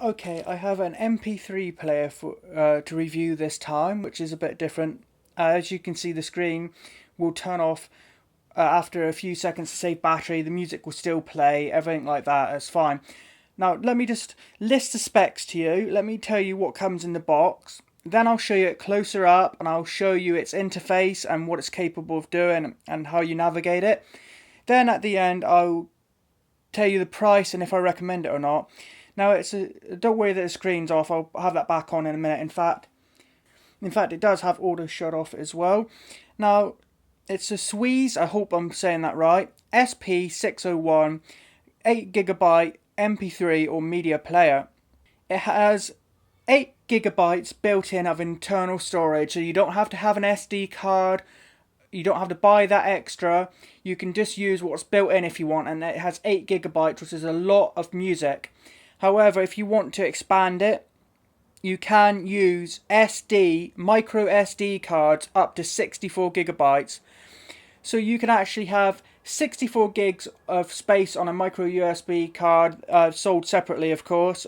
Okay, I have an MP3 player to review this time, which is a bit different. As you can see, the screen will turn off after a few seconds to save battery. The music will still play, everything like that. It's fine. Now, let me just list the specs to you. Let me tell you what comes in the box. Then I'll show you it closer up, and I'll show you its interface and what it's capable of doing and how you navigate it. Then at the end, I'll tell you the price and if I recommend it or not. Now, don't worry that the screen's off. I'll have that back on in a minute. In fact, it does have auto shut off as well. Now, it's a Swees, I hope I'm saying that right, SP601 8GB MP3 or media player. It has 8GB built in of internal storage, so you don't have to have an SD card. You don't have to buy that extra. You can just use what's built in if you want, and it has 8GB, which is a lot of music. However, if you want to expand it, you can use micro SD cards up to 64GB. So you can actually have 64 gigs of space on a micro USB card, sold separately, of course,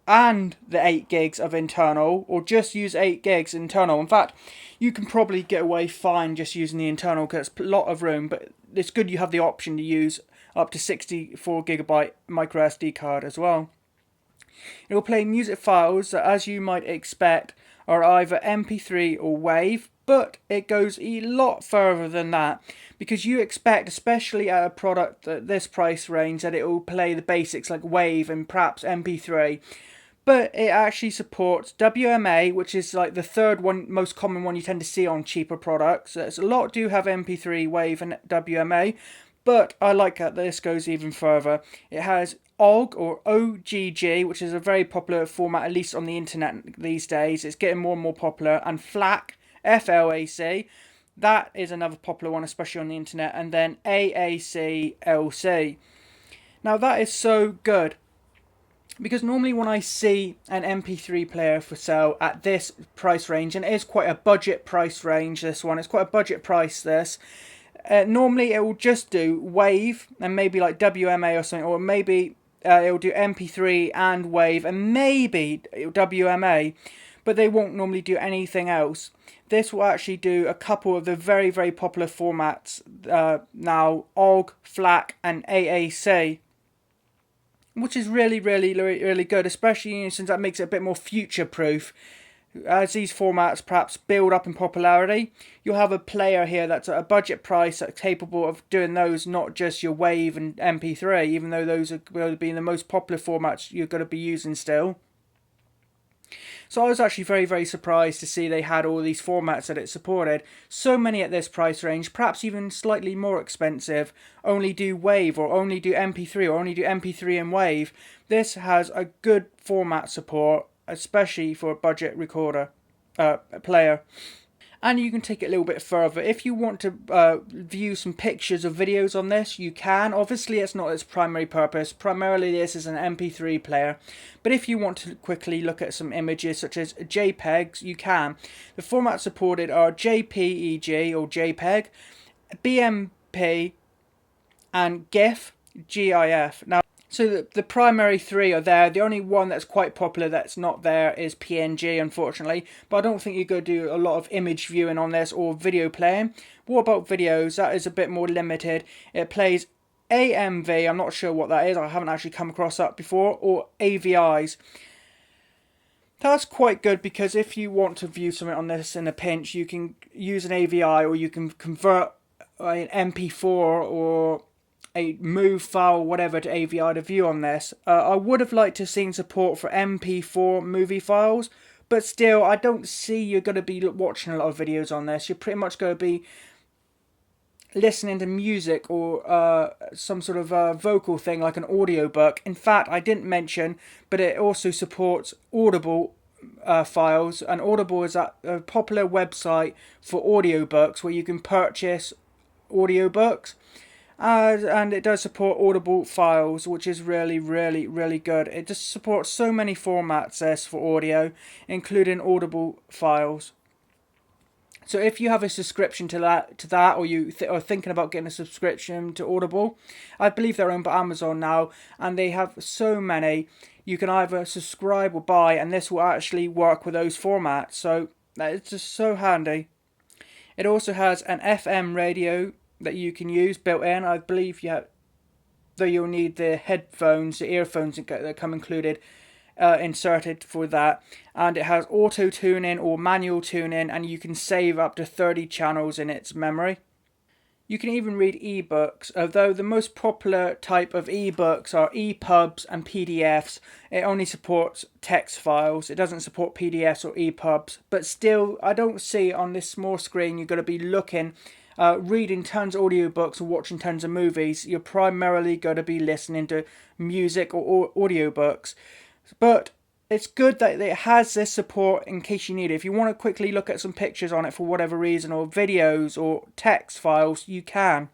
and the 8 gigs of internal, or just use 8 gigs internal. In fact, you can probably get away fine just using the internal because it's a lot of room, but it's good you have the option to use up to 64GB micro SD card as well. It will play music files that, as you might expect, are either MP3 or WAV, but it goes a lot further than that because you expect, especially at a product at this price range, that it will play the basics like WAV and perhaps MP3. But it actually supports WMA, which is like the third one, most common one you tend to see on cheaper products. There's a lot do have MP3, WAV, and WMA, but I like that this goes even further. It has OGG or OGG, which is a very popular format, at least on the internet these days. It's getting more and more popular. And FLAC, FLAC, that is another popular one, especially on the internet. And then AAC-LC. Now that is so good, because normally when I see an MP3 player for sale at this price range, and it is quite a budget price range, this one, it's quite a budget price, this. Normally it will just do WAV and maybe like WMA or something, or maybe it will do MP3 and WAV and maybe WMA, but they won't normally do anything else. This will actually do a couple of the very, very popular formats now, OGG, FLAC and AAC, which is really, really, really good, especially since that makes it a bit more future-proof. As these formats perhaps build up in popularity, you'll have a player here that's at a budget price that's capable of doing those, not just your WAV and MP3, even though those are going to be the most popular formats you're going to be using still. So I was actually very, very surprised to see they had all these formats that it supported. So many at this price range, perhaps even slightly more expensive, only do WAV or only do MP3 or only do MP3 and WAV. This has a good format support, especially for a budget recorder player. And you can take it a little bit further. If you want to view some pictures or videos on this, you can. Obviously, it's not its primary purpose. Primarily, this is an MP3 player. But if you want to quickly look at some images, such as JPEGs, you can. The formats supported are JPEG or JPEG, BMP, and GIF. Now, so the primary three are there. The only one that's quite popular that's not there is PNG, unfortunately. But I don't think you're going to do a lot of image viewing on this or video playing. What about videos? That is a bit more limited. It plays AMV, I'm not sure what that is. I haven't actually come across that before. Or AVIs. That's quite good because if you want to view something on this in a pinch, you can use an AVI or you can convert an MP4 or a MOV file, whatever, to AVI to view on this. I would have liked to have seen support for MP4 movie files, but still, I don't see you're going to be watching a lot of videos on this. You're pretty much going to be listening to music or some sort of vocal thing like an audiobook. In fact, I didn't mention, but it also supports Audible files, and Audible is a popular website for audiobooks where you can purchase audiobooks. And it does support Audible files, which is really, really, really good. It just supports so many formats for audio, including Audible files. So if you have a subscription to that, or you are thinking about getting a subscription to Audible, I believe they're owned by Amazon now, and they have so many. You can either subscribe or buy, and this will actually work with those formats. So that is just so handy. It also has an FM radio that you can use built in. I believe though you'll need the headphones, the earphones that come included, inserted for that. And it has auto tuning or manual tuning, and you can save up to 30 channels in its memory. You can even read ebooks, although the most popular type of ebooks are EPUBs and PDFs. It only supports text files. It doesn't support PDFs or EPUBs. But still, I don't see on this small screen you're going to be reading tons of audiobooks or watching tons of movies. You're primarily going to be listening to music or audiobooks. But it's good that it has this support in case you need it. If you want to quickly look at some pictures on it for whatever reason, or videos or text files, you can.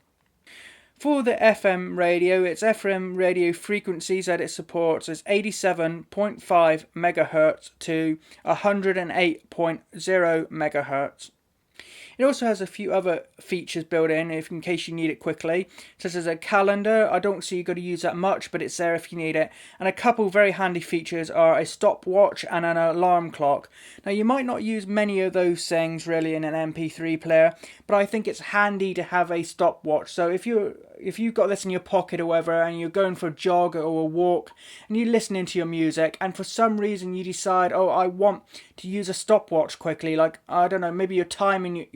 For the FM radio, its FM radio frequencies that it supports is 87.5 megahertz to 108.0 megahertz. It also has a few other features built in case you need it quickly, such as a calendar. I don't see you got to use that much, but it's there if you need it. And a couple very handy features are a stopwatch and an alarm clock. Now, you might not use many of those things really in an MP3 player, but I think it's handy to have a stopwatch. So if you've got this in your pocket or whatever, and you're going for a jog or a walk, and you're listening to your music, and for some reason you decide, oh, I want to use a stopwatch quickly, like, I don't know, maybe you're timing,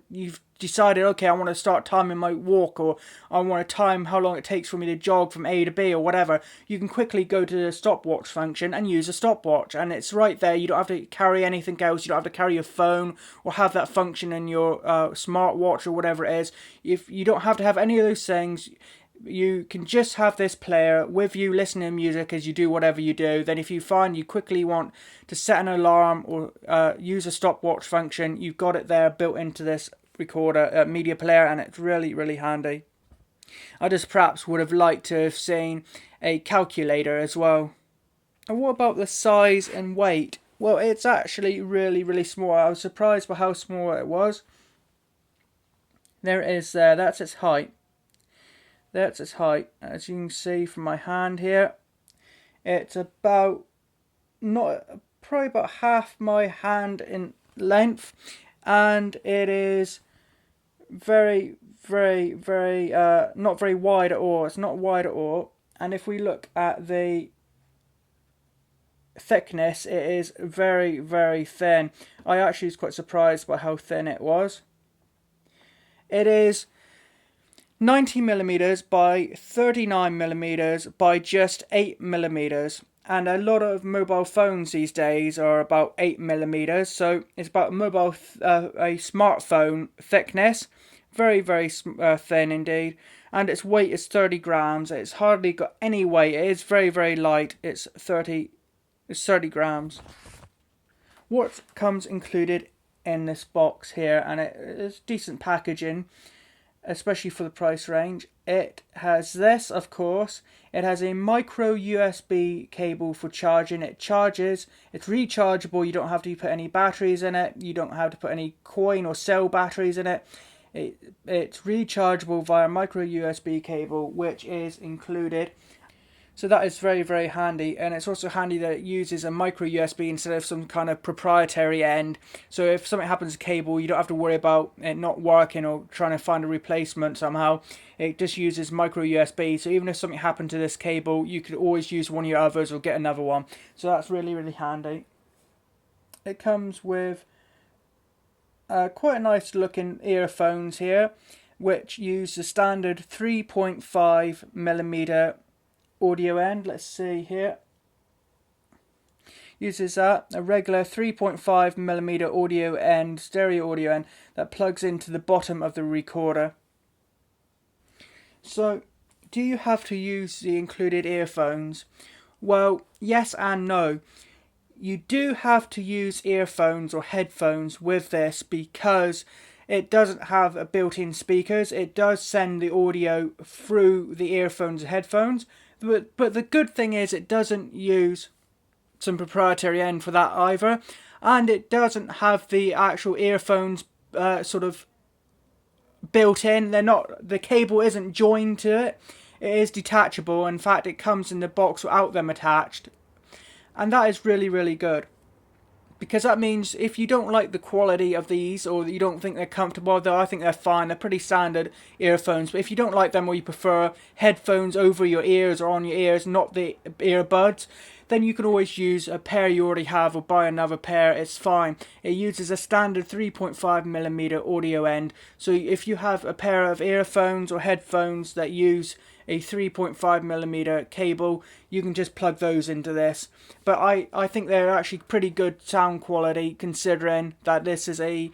you've decided, okay, I want to start timing my walk, or I want to time how long it takes for me to jog from A to B or whatever, you can quickly go to the stopwatch function and use a stopwatch, and it's right there. You don't have to carry anything else. You don't have to carry your phone or have that function in your smartwatch or whatever it is. If you don't have to have any of those things, you can just have this player with you listening to music as you do whatever you do. Then if you find you quickly want to set an alarm or use a stopwatch function, you've got it there built into this recorder media player, and it's really, really handy. I just perhaps would have liked to have seen a calculator as well. And what about the size and weight? Well, it's actually really, really small. I was surprised by how small it was. There it is there. That's its height. That's its height. As you can see from my hand here, it's probably about half my hand in length, and it is very, very, very not very wide at all. It's not wide at all. And if we look at the thickness, it is very, very thin. I actually was quite surprised by how thin it was. It is 90mm by 39mm by just 8mm. And a lot of mobile phones these days are about 8mm, so it's about a smartphone thickness. Very, very thin indeed. And its weight is 30 grams. It's hardly got any weight. It is very, very light. It's 30 grams. What comes included in this box here, and it is decent packaging, especially for the price range. It has this, of course. It has a micro USB cable for charging. It charges. It's rechargeable. You don't have to put any batteries in it. You don't have to put any coin or cell batteries in it. It's rechargeable via micro USB cable, which is included. So that is very, very handy, and it's also handy that it uses a micro USB instead of some kind of proprietary end. So if something happens to cable, you don't have to worry about it not working or trying to find a replacement somehow. It just uses micro USB, so even if something happened to this cable, you could always use one of your others or get another one. So that's really, really handy. It comes with quite a nice looking earphones here, which use the standard 3.5mm audio end. Let's see here. Uses that, a regular 3.5mm audio end, stereo audio end, that plugs into the bottom of the recorder. So, do you have to use the included earphones? Well, yes and no. You do have to use earphones or headphones with this because it doesn't have a built-in speakers. It does send the audio through the earphones and headphones. But the good thing is it doesn't use some proprietary end for that either. And it doesn't have the actual earphones sort of built in. They're not, the cable isn't joined to it. It is detachable. In fact, it comes in the box without them attached. And that is really, really good. Because that means if you don't like the quality of these, or you don't think they're comfortable, though I think they're fine, they're pretty standard earphones, but if you don't like them, or you prefer headphones over your ears or on your ears, not the earbuds, then you can always use a pair you already have or buy another pair. It's fine. It uses a standard 3.5mm audio end, so if you have a pair of earphones or headphones that use a 3.5mm cable, you can just plug those into this. But I think they're actually pretty good sound quality, considering that this is a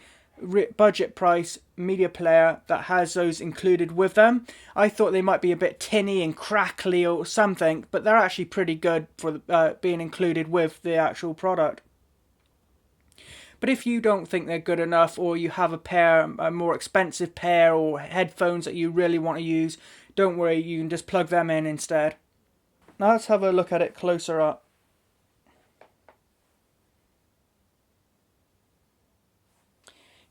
budget price media player that has those included with them. I thought they might be a bit tinny and crackly or something, but they're actually pretty good for being included with the actual product. But if you don't think they're good enough, or you have a more expensive pair or headphones that you really want to use, don't worry, you can just plug them in instead. Now let's have a look at it closer up.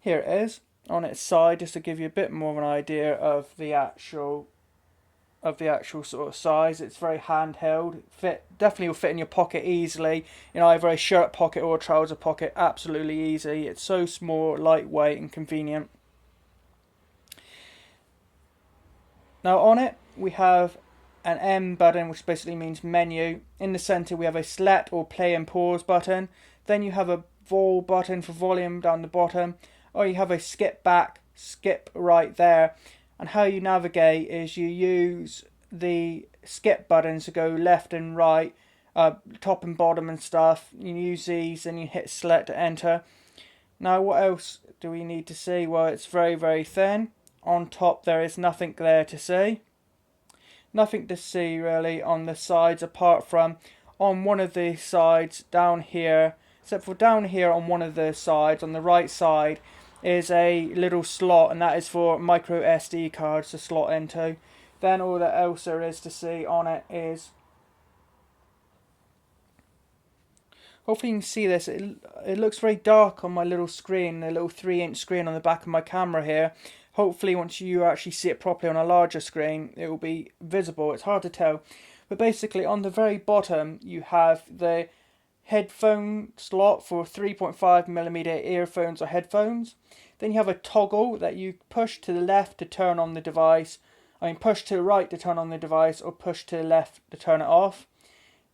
Here it is on its side, just to give you a bit more of an idea of the actual sort of size. It's very handheld. Definitely will fit in your pocket easily, in either a shirt pocket or a trouser pocket. Absolutely easy. It's so small, lightweight, and convenient. Now on it we have an M button, which basically means menu. In the center we have a select or play and pause button. Then you have a vol button for volume down the bottom. Or you have a skip back, skip right there. And how you navigate is you use the skip buttons to go left and right, top and bottom and stuff. You use these and you hit select to enter. Now what else do we need to see? Well, it's very, very thin. On top there is nothing there to see. Nothing to see really on the sides, apart from on one of the sides down here, except for down here on one of the sides, on the right side, is a little slot, and that is for micro SD cards to slot into. Then all that else there is to see on it is, hopefully you can see this, it looks very dark on my little screen, the little 3-inch screen on the back of my camera here. Hopefully once you actually see it properly on a larger screen, it will be visible. It's hard to tell. But basically on the very bottom you have the headphone slot for 3.5mm earphones or headphones. Then you have a toggle that you push to the left to turn on the device. Push to the right to turn on the device, or push to the left to turn it off.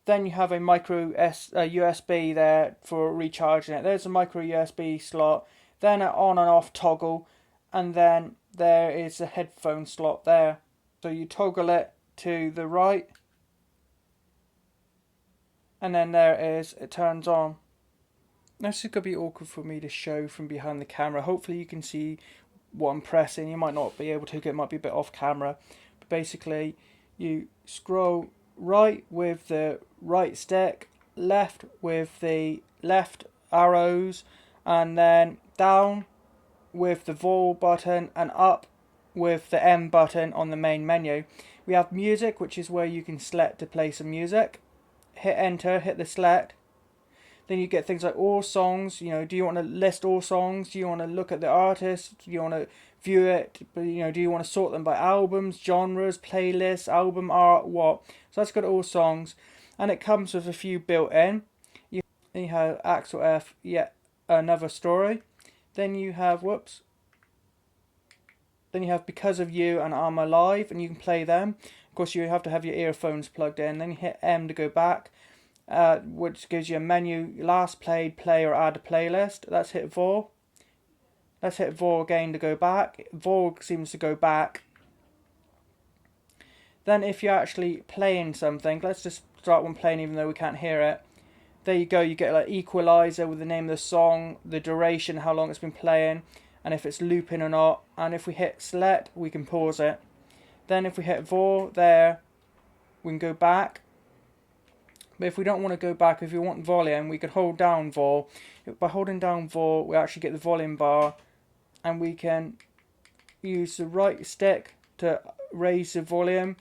Then you have a micro USB there for recharging it. There's a micro USB slot. Then an on and off toggle. And then there is a headphone slot there. So you toggle it to the right. And then there it is, it turns on. This is going to be awkward for me to show from behind the camera. Hopefully you can see what I'm pressing. You might not be able to, it might be a bit off camera. But basically you scroll right with the right stick, left with the left arrows, and then down with the vol button, and up with the M button on the main menu. We have music, which is where you can select to play some music. Hit enter, hit the select. Then you get things like all songs. Do you want to list all songs? Do you want to look at the artist? Do you want to view it? Do you want to sort them by albums, genres, playlists, album art, what? So that's got all songs, and it comes with a few built in. You have Axel F, yet another story. Then you have Then you have Because of You and I'm Alive, and you can play them. Of course, you have to have your earphones plugged in. Then you hit M to go back, which gives you a menu, last played, play, or add a playlist. Let's hit vol. Let's hit vol again to go back. Vol seems to go back. Then if you're actually playing something, let's just start one playing even though we can't hear it. There you go, you get like equalizer with the name of the song, the duration, how long it's been playing, and if it's looping or not. And if we hit select, we can pause it. Then if we hit vol there, we can go back. But if we don't want to go back, if we want volume, we could hold down vol. By holding down vol, we actually get the volume bar, and we can use the right stick to raise the volume,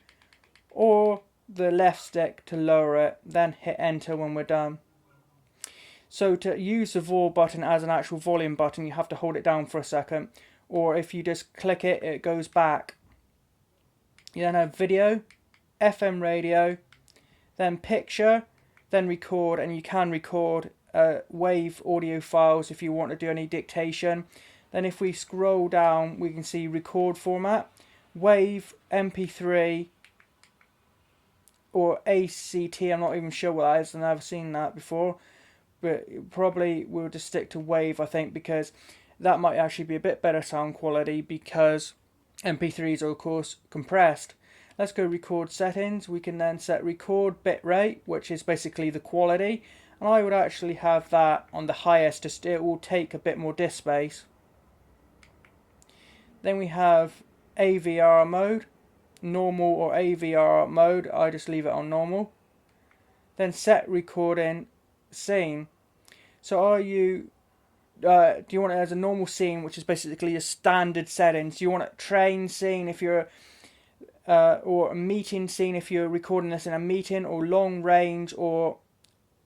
or the left stick to lower it, then hit enter when we're done. So to use the vol button as an actual volume button, you have to hold it down for a second, or if you just click it, it goes back. You then have video, FM radio, then picture, then record, and you can record wave audio files if you want to do any dictation. Then if we scroll down, we can see record format, wave, MP3, or ACT. I'm not even sure what that is, I've never seen that before, but probably we'll just stick to wave, I think, because that might actually be a bit better sound quality, because MP3s are of course compressed. Let's go record settings. We can then set record bitrate, which is basically the quality, and I would actually have that on the highest, just it will take a bit more disk space. Then we have AVR mode, normal or AVR mode. I just leave it on normal. Then set recording scene. So are you do you want it as a normal scene, which is basically a standard settings? Do you want a train scene if you're or a meeting scene if you're recording this in a meeting, or long range, or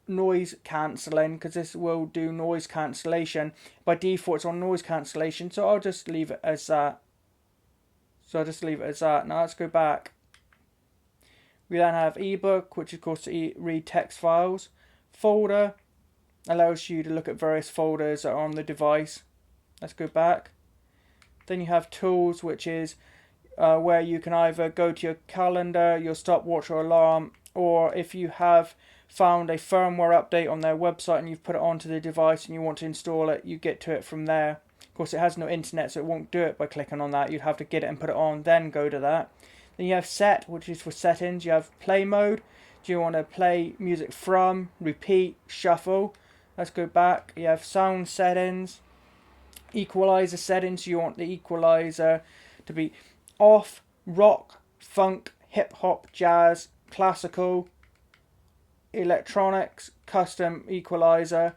noise cancelling, because this will do noise cancellation. By default it's on noise cancellation, so I'll just leave it as that. Now let's go back. We then have ebook, which of course to read text files. Folder allows you to look at various folders that are on the device. Let's go back. Then you have tools, which is where you can either go to your calendar, your stopwatch or alarm, or if you have found a firmware update on their website and you've put it onto the device and you want to install it, you get to it from there. Of course, it has no internet, so it won't do it by clicking on that. You'd have to get it and put it on, then go to that. Then you have set, which is for settings. You have play mode. Do you want to play music from, repeat, shuffle? Let's go back. You have sound settings, equalizer settings. You want the equalizer to be off, rock, funk, hip hop, jazz, classical, electronics, custom equalizer.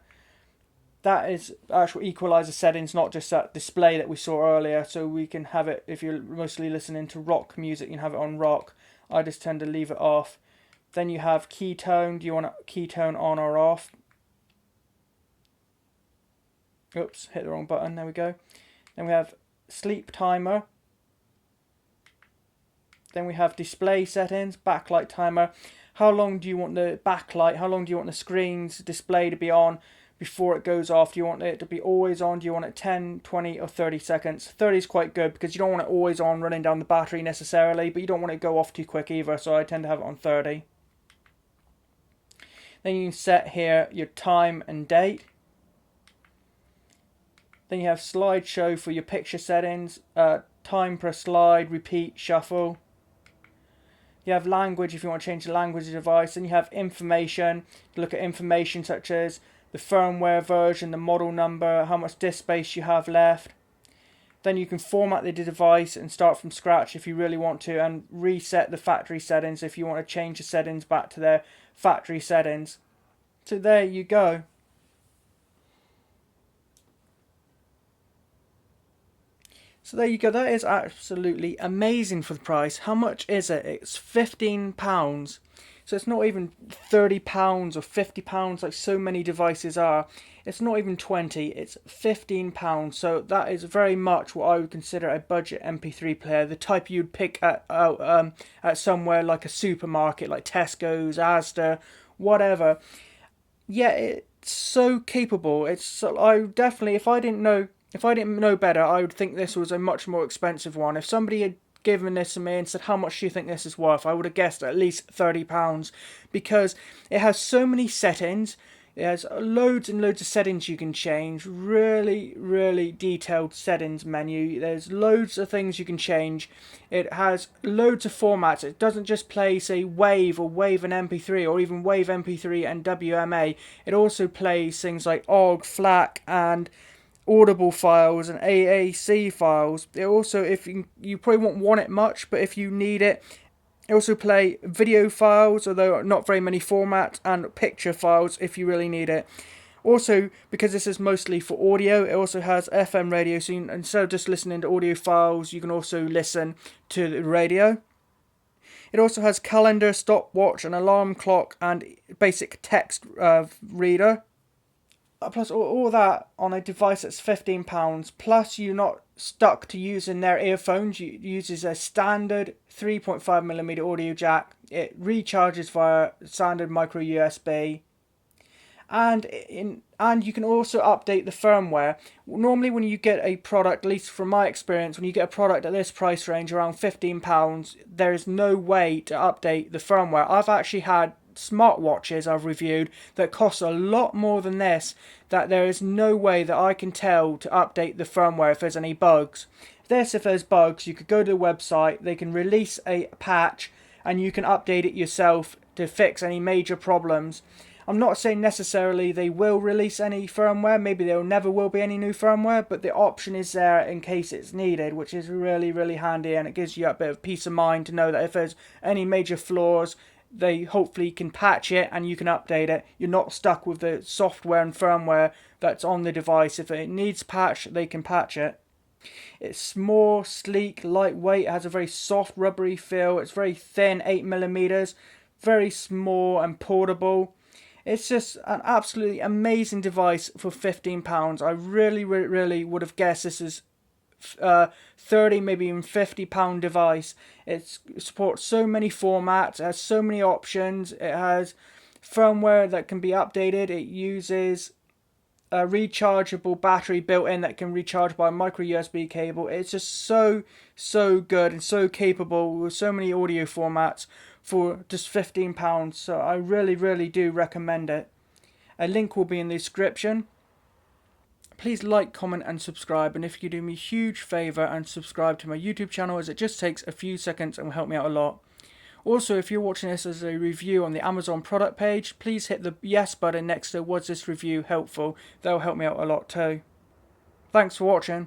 That is actual equalizer settings, not just that display that we saw earlier. So we can have it, if you're mostly listening to rock music, you can have it on rock. I just tend to leave it off. Then you have keytone. Do you want a keytone on or off? Oops, hit the wrong button. There we go. Then we have sleep timer. Then we have display settings, backlight timer. How long do you want the backlight? How long do you want the screen's display to be on before it goes off? Do you want it to be always on? Do you want it 10, 20 or 30 seconds? 30 is quite good because you don't want it always on running down the battery necessarily, but you don't want it to go off too quick either, so I tend to have it on 30. Then you can set here your time and date. Then you have slideshow for your picture settings, time per slide, repeat, shuffle. You have language if you want to change the language of the device. Then you have information, to look at information such as the firmware version, the model number, how much disk space you have left. Then you can format the device and start from scratch if you really want to, and reset the factory settings if you want to change the settings back to their factory settings. So there you go. So there you go, that is absolutely amazing for the price. How much is it? It's £15. So it's not even £30 or £50 like so many devices are. It's not even 20, it's £15. So that is very much what I would consider a budget MP3 player. The type you'd pick at somewhere like a supermarket, like Tesco's, Asda, whatever. Yeah, it's so capable. I definitely, if I didn't know better, I would think this was a much more expensive one. If somebody had given this to me and said, how much do you think this is worth, I would have guessed at least £30, because it has so many settings. It has loads and loads of settings you can change. Really, really detailed settings menu. There's loads of things you can change. It has loads of formats. It doesn't just play, say, WAV or WAV and MP3 or even WAV MP3 and WMA. It also plays things like OGG, FLAC and Audible files and AAC files. It also, if you probably won't want it much, but if you need it, also play video files, although not very many formats, and picture files if you really need it. Also, because this is mostly for audio, it also has FM radio, so instead of just listening to audio files, you can also listen to the radio. It also has calendar, stopwatch, an alarm clock, and basic text reader. plus all that on a device that's £15, plus you're not stuck to using their earphones. You uses a standard 3.5mm audio jack. It recharges via standard micro USB, and you can also update the firmware. Normally when you get a product, at least from my experience, when you get a product at this price range around £15, there is no way to update the firmware. I've actually had smartwatches I've reviewed that cost a lot more than this, that there is no way that I can tell to update the firmware if there's any bugs. If there's bugs, you could go to the website, they can release a patch and you can update it yourself to fix any major problems. I'm not saying necessarily they will release any firmware, maybe there never will be any new firmware, but the option is there in case it's needed, which is really, really handy, and it gives you a bit of peace of mind to know that if there's any major flaws, they hopefully can patch it and you can update it. You're not stuck with the software and firmware that's on the device. If it needs patch, they can patch it. It's small, sleek, lightweight, it has a very soft, rubbery feel. It's very thin, 8mm, very small and portable. It's just an absolutely amazing device for £15. I really would have guessed this is 30, maybe even £50 device. It supports so many formats, it has so many options, it has firmware that can be updated, it uses a rechargeable battery built in that can recharge by a micro USB cable. It's just so good and so capable with so many audio formats for just £15. So I really do recommend it. A link will be in the description. Please like, comment and subscribe, and if you do me a huge favour and subscribe to my YouTube channel, as it just takes a few seconds and will help me out a lot. Also, if you're watching this as a review on the Amazon product page, please hit the yes button next to was this review helpful. That'll help me out a lot too. Thanks for watching.